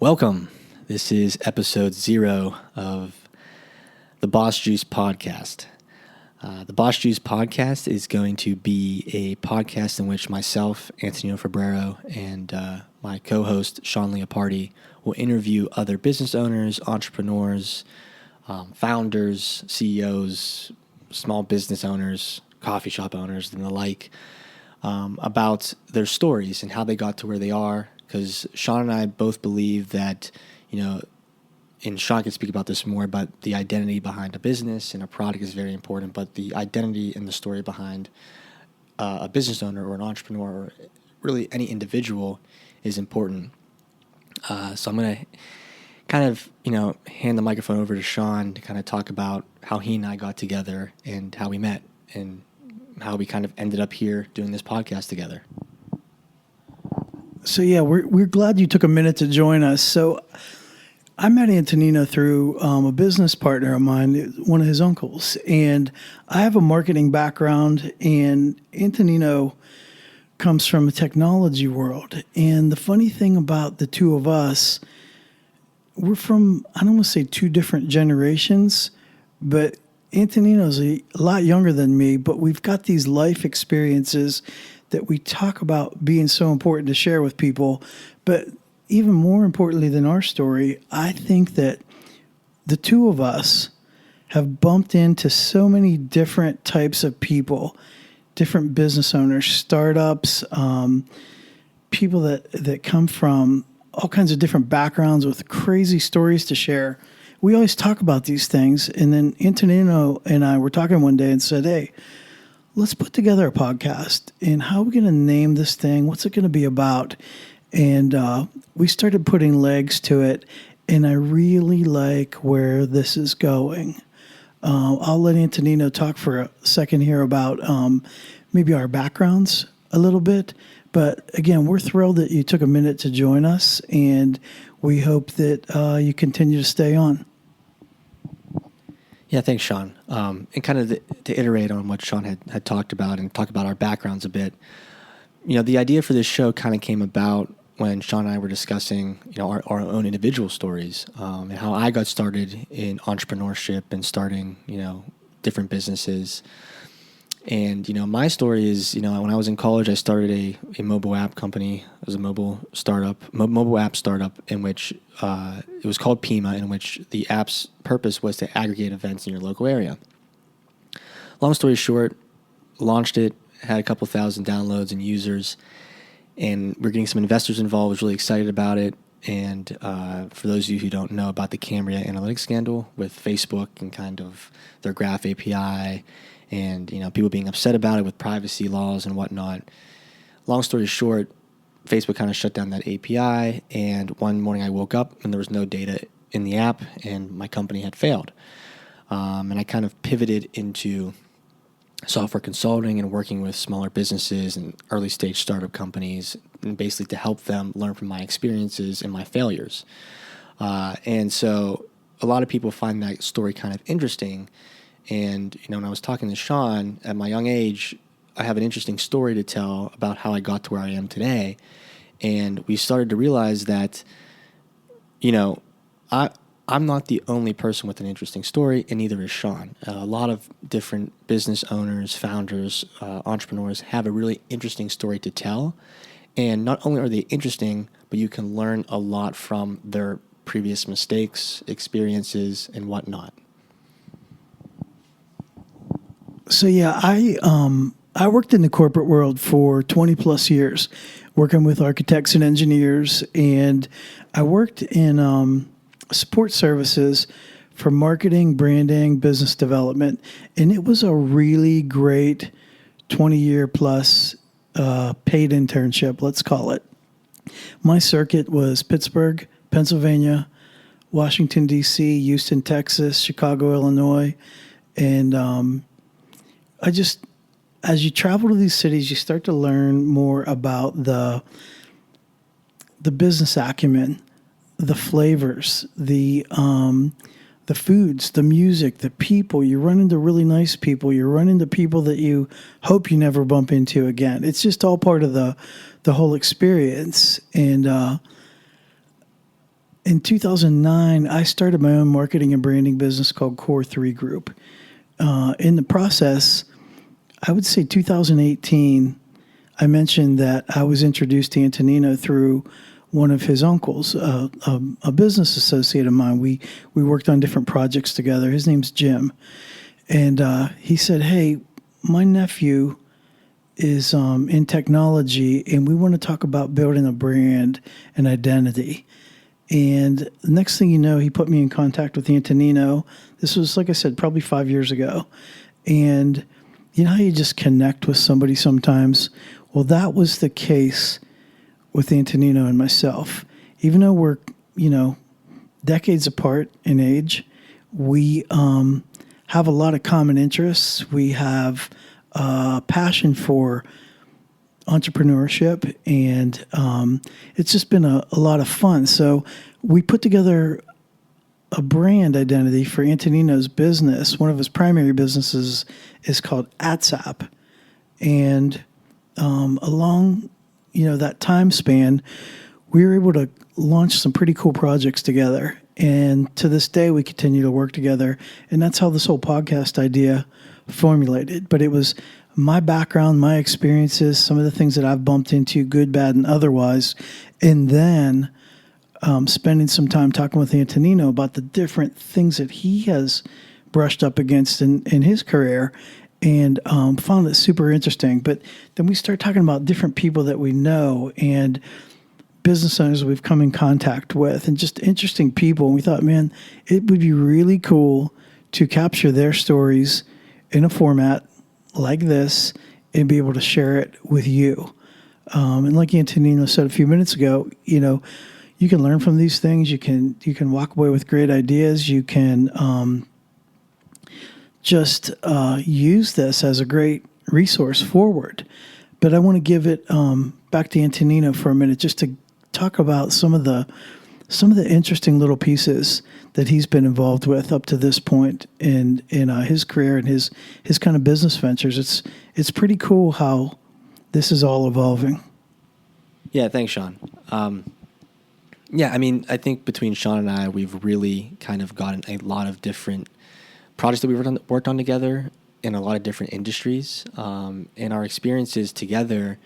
Welcome. This is episode 0 of the Boss Juice podcast. The Boss Juice podcast is going to be a podcast in which myself, Antonino Fabrero, and my co-host, Shawn Leopardi, will interview other business owners, entrepreneurs, founders, CEOs, small business owners, coffee shop owners, and the like, about their stories and how they got to where they are. Because Shawn and I both believe that, and Shawn can speak about this more, but the identity behind a business and a product is very important, but the identity and the story behind a business owner or an entrepreneur or really any individual is important. So I'm going to kind of, hand the microphone over to Shawn to kind of talk about how he and I got together and how we met and how we kind of ended up here doing this podcast together. So yeah, we're glad you took a minute to join us. So I met Antonino through a business partner of mine, one of his uncles, and I have a marketing background, and Antonino comes from a technology world. And the funny thing about the two of us, we're from, I don't want to say two different generations, but Antonino's a lot younger than me, but we've got these life experiences that we talk about being so important to share with people. But even more importantly than our story, I think that the two of us have bumped into so many different types of people, different business owners, startups, people that come from all kinds of different backgrounds with crazy stories to share. We always talk about these things. And then Antonino and I were talking one day and said, hey, let's put together a podcast. And how are we going to name this thing? What's it going to be about? And we started putting legs to it. And I really like where this is going. I'll let Antonino talk for a second here about maybe our backgrounds a little bit. But again, we're thrilled that you took a minute to join us. And we hope that you continue to stay on. Yeah, thanks, Shawn. And kind of to iterate on what Shawn had talked about and talk about our backgrounds a bit, the idea for this show kind of came about when Shawn and I were discussing, our own individual stories, and how I got started in entrepreneurship and starting, different businesses. And, my story is, when I was in college, I started a mobile app company. It was a mobile app startup in which it was called Pima, in which the app's purpose was to aggregate events in your local area. Long story short, launched it, had a couple thousand downloads and users, and we're getting some investors involved. Was really excited about it. And for those of you who don't know about the Cambria Analytics scandal with Facebook and kind of their Graph API, and people being upset about it with privacy laws and whatnot. Long story short, Facebook kind of shut down that API, and one morning I woke up and there was no data in the app, and my company had failed. And I kind of pivoted into software consulting and working with smaller businesses and early stage startup companies, and basically to help them learn from my experiences and my failures. And so a lot of people find that story kind of interesting. And, when I was talking to Shawn, at my young age, I have an interesting story to tell about how I got to where I am today. And we started to realize that, I'm not the only person with an interesting story, and neither is Shawn. A lot of different business owners, founders, entrepreneurs have a really interesting story to tell. And not only are they interesting, but you can learn a lot from their previous mistakes, experiences, and whatnot. So yeah, I worked in the corporate world for 20 plus years, working with architects and engineers, and I worked in support services for marketing, branding, business development, and it was a really great 20-year plus paid internship, let's call it. My circuit was Pittsburgh, Pennsylvania, Washington, D.C., Houston, Texas, Chicago, Illinois, and as you travel to these cities, you start to learn more about the business acumen, the flavors, the foods, the music, the people. You run into really nice people. You run into people that you hope you never bump into again. It's just all part of the whole experience. And in 2009, I started my own marketing and branding business called Core 3 Group. In the process, I would say 2018, I mentioned that I was introduced to Antonino through one of his uncles, a business associate of mine. We worked on different projects together. His name's Jim. And he said, hey, my nephew is in technology, and we want to talk about building a brand and identity. And the next thing you know, he put me in contact with Antonino. This was, like I said, probably 5 years ago. And you know how you just connect with somebody sometimes? Well, that was the case with Antonino and myself. Even though we're, decades apart in age, we have a lot of common interests. We have passion for entrepreneurship, and it's just been a lot of fun. So we put together a brand identity for Antonino's business. One of his primary businesses is called ATSAP. And along, that time span, we were able to launch some pretty cool projects together. And to this day, we continue to work together. And that's how this whole podcast idea formulated. But it was my background, my experiences, some of the things that I've bumped into, good, bad, and otherwise. And then spending some time talking with Antonino about the different things that he has brushed up against in his career, and found it super interesting. But then we start talking about different people that we know and business owners we've come in contact with, and just interesting people. And we thought, man, it would be really cool to capture their stories in a format like this and be able to share it with you. And like Antonino said a few minutes ago, you can learn from these things. You can walk away with great ideas. You can just use this as a great resource forward. But I want to give it back to Antonino for a minute, just to talk about some of the interesting little pieces that he's been involved with up to this point in his career and his kind of business ventures. It's pretty cool how this is all evolving. Yeah, thanks, Shawn. I think between Shawn and I, we've really kind of gotten a lot of different projects that we've worked on together in a lot of different industries. And our experiences together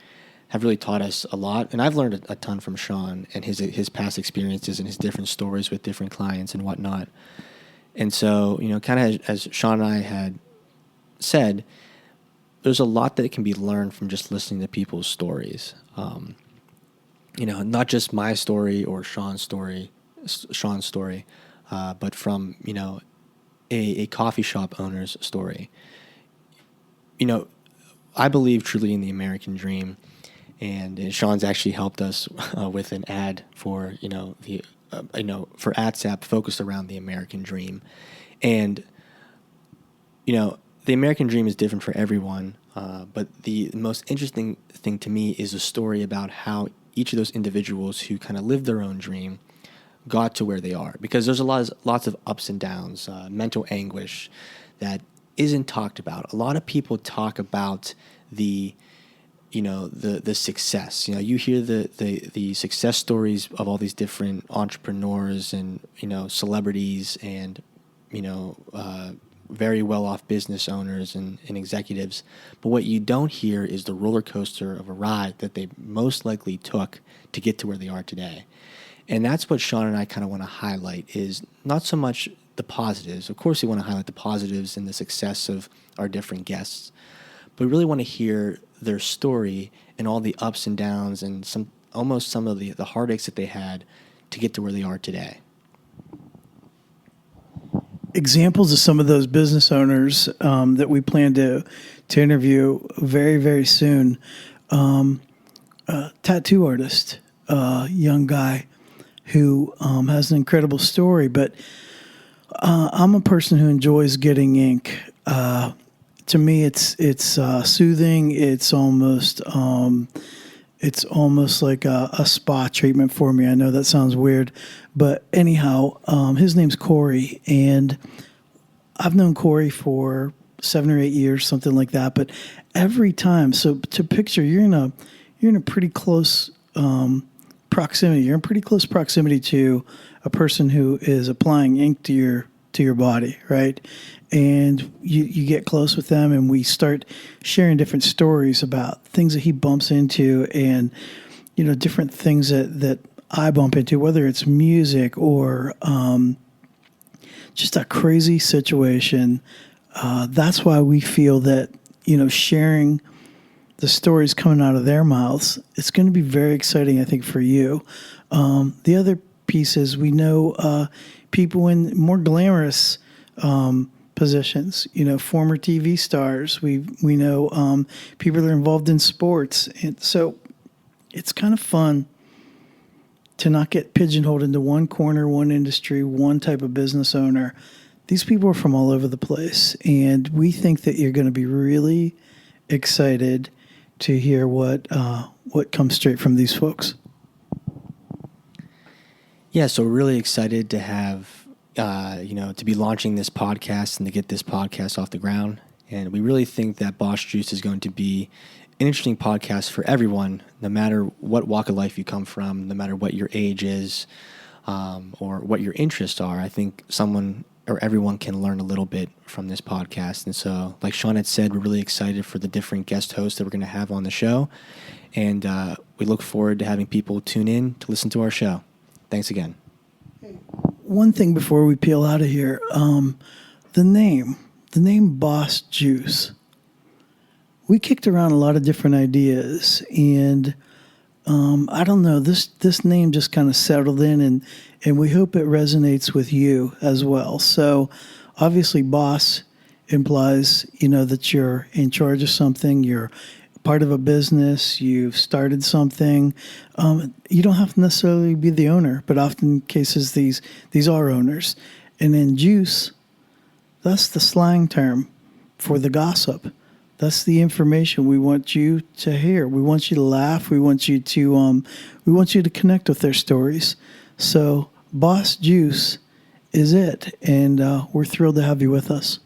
have really taught us a lot. And I've learned a ton from Shawn and his past experiences and his different stories with different clients and whatnot. And so, kind of as Shawn and I had said, there's a lot that can be learned from just listening to people's stories. Not just my story or Shawn's story, but from, a coffee shop owner's story. I believe truly in the American dream. And Shawn's actually helped us with an ad for for ATSAP focused around the American dream, and the American dream is different for everyone. But the most interesting thing to me is a story about how each of those individuals who kind of lived their own dream got to where they are, because there's lots of ups and downs, mental anguish that isn't talked about. A lot of people talk about the success. You hear the success stories of all these different entrepreneurs and celebrities and very well-off business owners and executives. But what you don't hear is the roller coaster of a ride that they most likely took to get to where they are today. And that's what Shawn and I kind of want to highlight, is not so much the positives. Of course, we want to highlight the positives and the success of our different guests, but we really want to hear their story and all the ups and downs and some of the heartaches that they had to get to where they are today. Examples of some of those business owners that we plan to interview very, very soon. Tattoo artist, young guy who has an incredible story, but I'm a person who enjoys getting ink. To me, it's soothing. It's almost like a spa treatment for me. I know that sounds weird, but anyhow, his name's Corey, and I've known Corey for 7 or 8 years, something like that. But every time, so to picture, you're in a pretty close proximity. You're in pretty close proximity to a person who is applying ink to your body, right? And you get close with them, and we start sharing different stories about things that he bumps into, and different things that I bump into, whether it's music or just a crazy situation. That's why we feel that sharing the stories coming out of their mouths, it's going to be very exciting, I think, for you. The other piece is we know people in more glamorous positions, former TV stars. We know people that are involved in sports. And so it's kind of fun to not get pigeonholed into one corner, one industry, one type of business owner. These people are from all over the place, and we think that you're going to be really excited to hear what comes straight from these folks. Yeah, so we're really excited to have, to be launching this podcast and to get this podcast off the ground. And we really think that Boss Juice is going to be an interesting podcast for everyone, no matter what walk of life you come from, no matter what your age is, or what your interests are. I think someone or everyone can learn a little bit from this podcast. And so, like Shawn had said, we're really excited for the different guest hosts that we're going to have on the show. And we look forward to having people tune in to listen to our show. Thanks again. One thing before we peel out of here, the name Boss Juice. We kicked around a lot of different ideas, and I don't know, this name just kind of settled in, and we hope it resonates with you as well. So obviously boss implies, that you're in charge of something, you're part of a business, you've started something. You don't have to necessarily be the owner, but often cases these are owners. And then juice, that's the slang term for the gossip. That's the information we want you to hear. We want you to laugh. We want you to connect with their stories. So Boss Juice is it, and we're thrilled to have you with us.